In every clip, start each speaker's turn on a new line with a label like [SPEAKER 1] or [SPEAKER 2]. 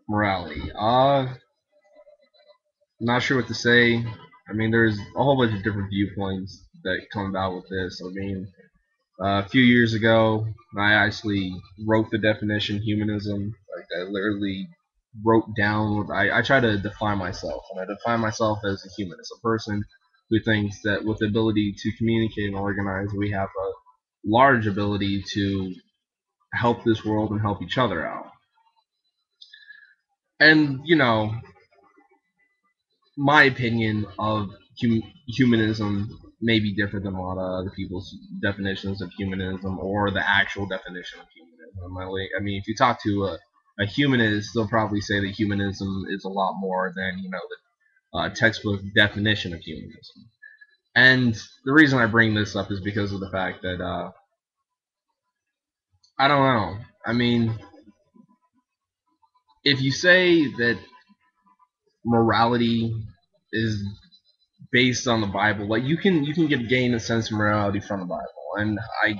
[SPEAKER 1] Morality. Not sure what to say. I mean, there's a whole bunch of different viewpoints that come about with this. I mean, a few years ago, I actually wrote the definition humanism. Like, I literally wrote down. I try to define myself, and I define myself as a humanist, a person who thinks that with the ability to communicate and organize, we have a large ability to help this world and help each other out. And my opinion of humanism may be different than a lot of other people's definitions of humanism or the actual definition of humanism. I mean, if you talk to a humanist, they'll probably say that humanism is a lot more than the textbook definition of humanism. And the reason I bring this up is because of the fact that I don't know. I mean, if you say that morality is based on the Bible. Like you can gain a sense of morality from the Bible, and I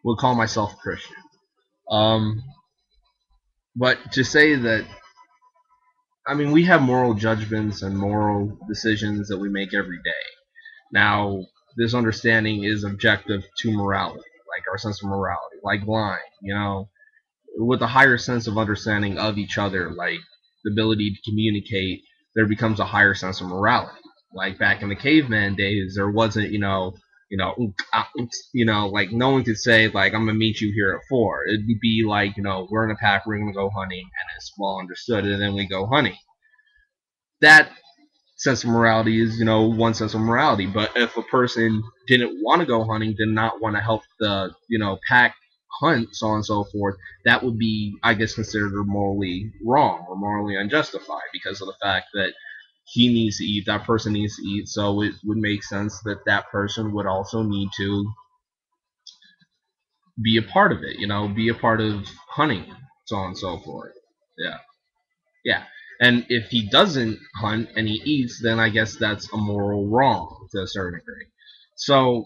[SPEAKER 1] would call myself a Christian. Um, but to say that, I mean, we have moral judgments and moral decisions that we make every day. Now, this understanding is objective to morality, like our sense of morality, like lying. With a higher sense of understanding of each other, like the ability to communicate, there becomes a higher sense of morality. Like back in the caveman days, there wasn't, like no one could say like I'm gonna meet you here at 4. It'd be like we're in a pack, we're gonna go hunting, and it's well understood, and then we go hunting. That sense of morality is one sense of morality. But if a person didn't want to go hunting, did not want to help the pack hunt, so on and so forth, that would be, I guess, considered morally wrong or morally unjustified because of the fact that he needs to eat, that person needs to eat, so it would make sense that that person would also need to be a part of it, be a part of hunting, so on and so forth. Yeah. Yeah. And if he doesn't hunt and he eats, then I guess that's a moral wrong to a certain degree. So,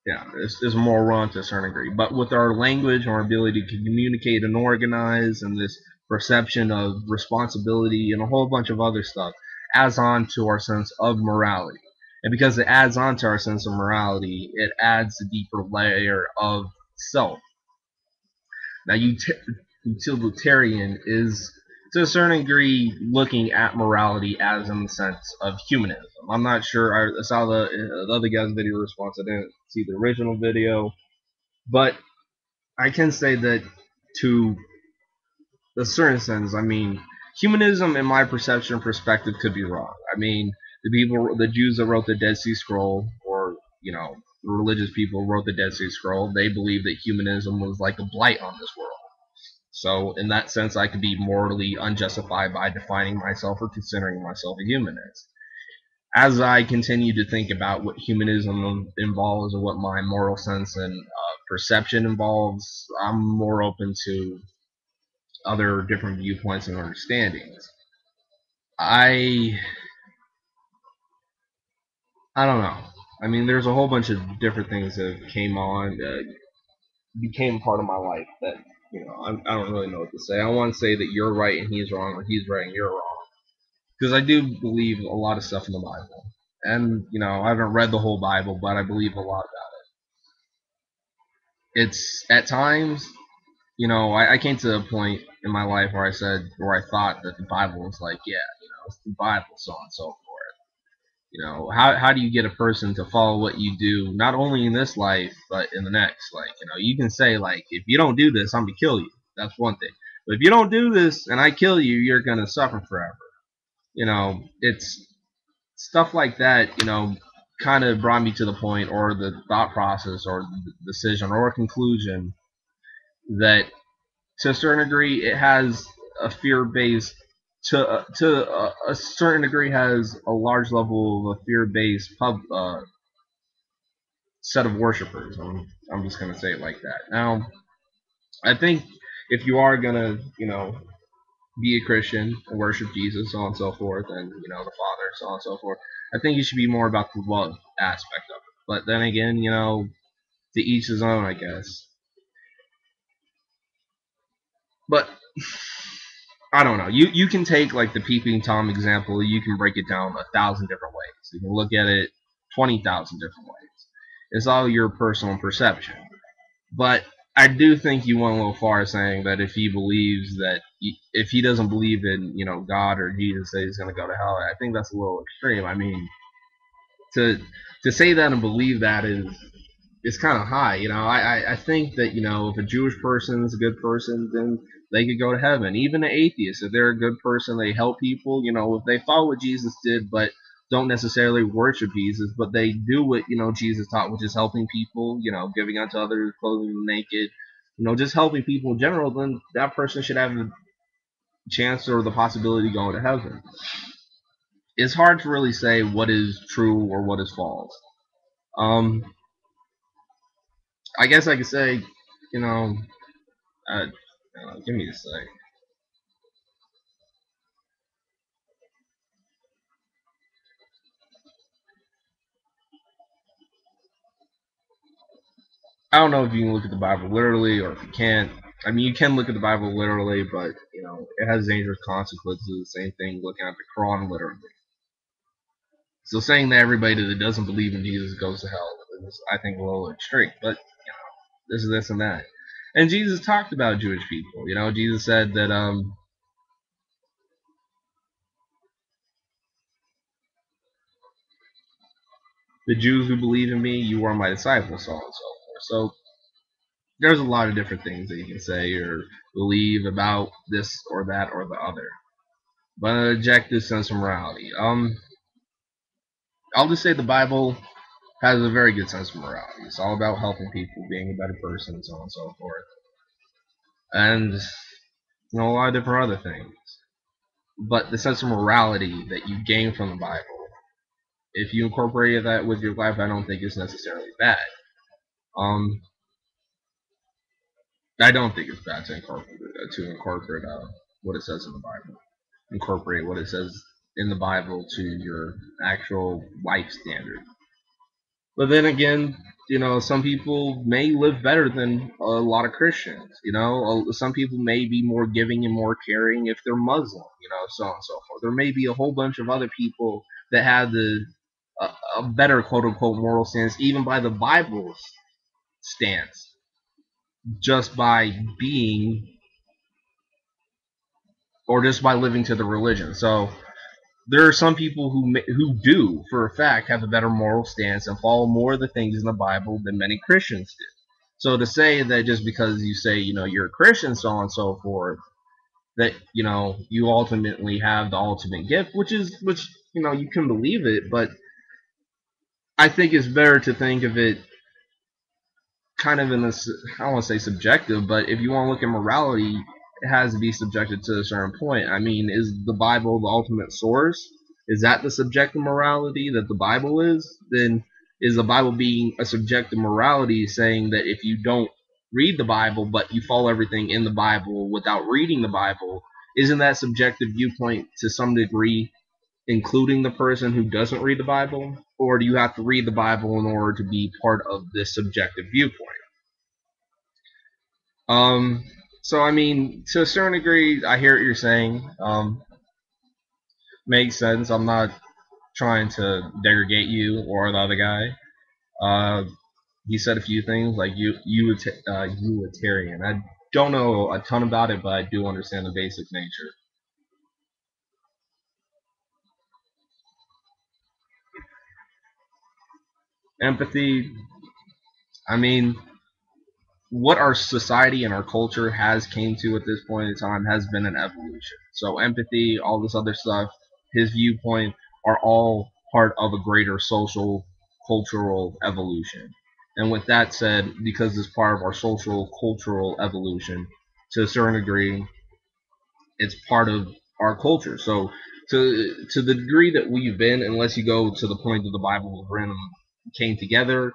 [SPEAKER 1] yeah, it's a moral wrong to a certain degree. But with our language, our ability to communicate and organize, and this perception of responsibility and a whole bunch of other stuff, adds on to our sense of morality. And because it adds on to our sense of morality, it adds a deeper layer of self. Now, utilitarian is, to a certain degree, looking at morality as in the sense of humanism. I'm not sure. I saw the other guy's video response. I didn't see the original video, but I can say that to a certain sense, I mean, humanism, in my perception and perspective, could be wrong. I mean, the Jews that wrote the Dead Sea Scroll, or the religious people wrote the Dead Sea Scroll, they believed that humanism was like a blight on this world. So in that sense, I could be morally unjustified by defining myself or considering myself a humanist. As I continue to think about what humanism involves and what my moral sense and perception involves, I'm more open to other different viewpoints and understandings. I I don't know. I mean, there's a whole bunch of different things that became part of my life that I don't really know what to say. I want to say that you're right and he's wrong, or he's right and you're wrong, because I do believe a lot of stuff in the Bible, and I haven't read the whole Bible, but I believe a lot about it. It's at times, I came to a point in my life where I thought that the Bible was like, yeah, it's the Bible, so on and so forth. How do you get a person to follow what you do, not only in this life but in the next? Like, you can say like, if you don't do this, I'm gonna kill you. That's one thing. But if you don't do this and I kill you, you're gonna suffer forever. It's stuff like that. Kind of brought me to the point, or the thought process, or the decision, or conclusion that, to a certain degree, it has a fear based, to a certain degree, has a large level of a fear based set of worshipers. I'm just gonna say it like that. Now, I think if you are gonna be a Christian and worship Jesus, so on and so forth, and the Father, so on and so forth, I think you should be more about the love aspect of it. But then again, to each his own, I guess. But I don't know. You can take like the peeping tom example. You can break it down 1,000 different ways. You can look at it 20,000 different ways. It's all your personal perception. But I do think you went a little far saying that if he believes that if he doesn't believe in God or Jesus, that he's going to go to hell. I think that's a little extreme. I mean, to to say that and believe that is kind of high. I think that if a Jewish person is a good person, then they could go to heaven. Even an atheist, if they're a good person, they help people. If they follow what Jesus did, but don't necessarily worship Jesus, but they do what Jesus taught, which is helping people. Giving unto others, clothing them naked. Just helping people in general. Then that person should have a chance or the possibility of going to heaven. It's hard to really say what is true or what is false. Um, I guess I could say, you know, give me a sec. I don't know if you can look at the Bible literally or if you can't. I mean, you can look at the Bible literally, but it has dangerous consequences. Same thing looking at the Quran literally. So saying that everybody that doesn't believe in Jesus goes to hell is, I think, a little extreme. But this is this and that. And Jesus talked about Jewish people. Jesus said that the Jews who believe in me, you are my disciples, so on and so forth. So there's a lot of different things that you can say or believe about this or that or the other. But an objective sense of morality. I'll just say the Bible has a very good sense of morality. It's all about helping people, being a better person, and so on and so forth. And a lot of different other things. But the sense of morality that you gain from the Bible, if you incorporate that with your life, I don't think it's necessarily bad. Um, I don't think it's bad to incorporate what it says in the Bible. Incorporate what it says in the Bible to your actual life standard. But then again, some people may live better than a lot of Christians. Some people may be more giving and more caring if they're Muslim. So on and so forth. There may be a whole bunch of other people that have a better quote unquote moral stance, even by the Bible's stance, just by being or just by living to the religion. So there are some people who do, for a fact, have a better moral stance and follow more of the things in the Bible than many Christians do. So to say that just because you say you're a Christian, so on and so forth, that you ultimately have the ultimate gift, which you can believe it, but I think it's better to think of it kind of in this, I don't want to say subjective, but if you want to look at morality, it has to be subjected to a certain point. I mean, is the Bible the ultimate source? Is that the subjective morality that the Bible is? Then is the Bible being a subjective morality saying that if you don't read the Bible but you follow everything in the Bible without reading the Bible, isn't that subjective viewpoint to some degree including the person who doesn't read the Bible? Or do you have to read the Bible in order to be part of this subjective viewpoint? Um, so I mean, to a certain degree, I hear what you're saying. Makes sense. I'm not trying to degrade you or the other guy. Uh, he said a few things like utilitarian. I don't know a ton about it, but I do understand the basic nature. Empathy. I mean, what our society and our culture has came to at this point in time has been an evolution. So empathy, all this other stuff, his viewpoint are all part of a greater social cultural evolution. And with that said, because it's part of our social cultural evolution, to a certain degree, it's part of our culture. So to the degree that we've been, unless you go to the point that the Bible was written came together,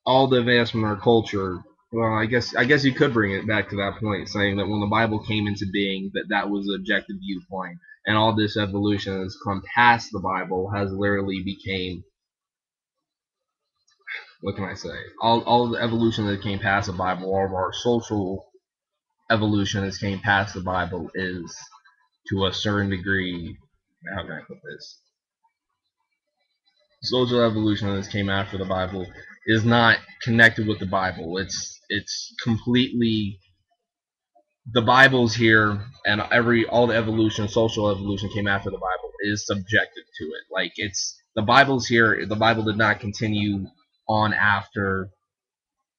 [SPEAKER 1] all the advancement in our culture. Well, I guess you could bring it back to that point, saying that when the Bible came into being, that was the objective viewpoint, and all this evolution has come past the Bible has literally became, what can I say? All the evolution that came past the Bible, all of our social evolution that came past the Bible is to a certain degree. How can I put this? Social evolution that came after the Bible is not connected with the Bible. It's completely, the Bible's here, and all the evolution, social evolution came after the Bible is subjective to it. Like, it's the Bible's here. The Bible did not continue on after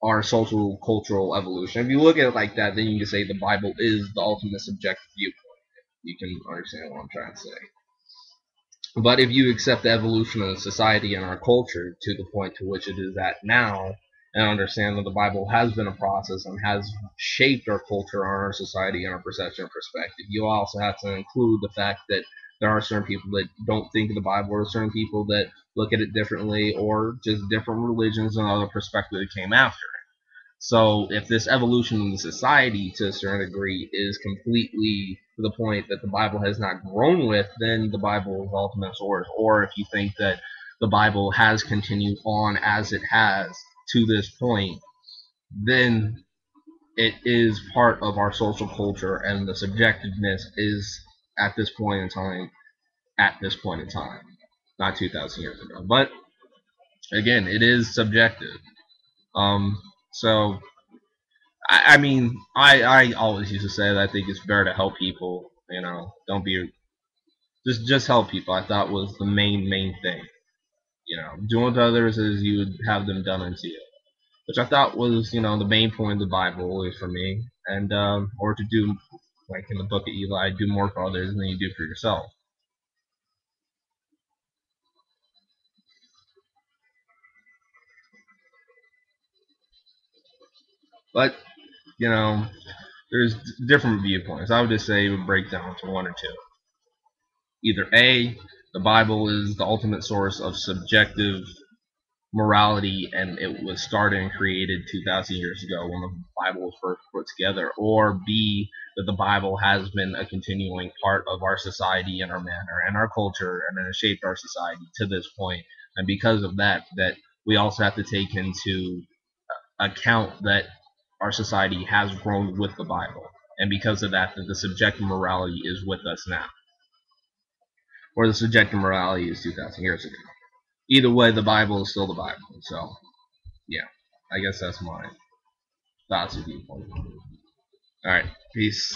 [SPEAKER 1] our social cultural evolution. If you look at it like that, then you can say the Bible is the ultimate subjective viewpoint. You can understand what I'm trying to say. But if you accept the evolution of society and our culture to the point to which it is at now, and understand that the Bible has been a process and has shaped our culture, our society, and our perception and perspective, you also have to include the fact that there are certain people that don't think of the Bible, or certain people that look at it differently, or just different religions and other perspectives that came after. So if this evolution in the society to a certain degree is completely to the point that the Bible has not grown with, then the Bible is the ultimate source. Or if you think that the Bible has continued on as it has to this point, then it is part of our social culture, and the subjectiveness is at this point in time, not 2,000 years ago. But again, it is subjective. So I mean, I always used to say that I think it's better to help people. Don't be just help people. I thought was the main thing. Doing unto others as you would have them done unto you, which I thought was the main point of the Bible is for me, and or to do like in the book of Eli, do more for others than you do for yourself. But you know, there's different viewpoints. I would just say it would break down to one or two. Either A, the Bible is the ultimate source of subjective morality, and it was started and created 2,000 years ago when the Bible was first put together, or B, that the Bible has been a continuing part of our society and our manner and our culture, and it has shaped our society to this point. And because of that, that we also have to take into account that our society has grown with the Bible, and because of that, that the subjective morality is with us now, or the subjective morality is 2,000 years ago. Either way, the Bible is still the Bible. So, yeah, I guess that's my thoughts and viewpoint. All right, peace.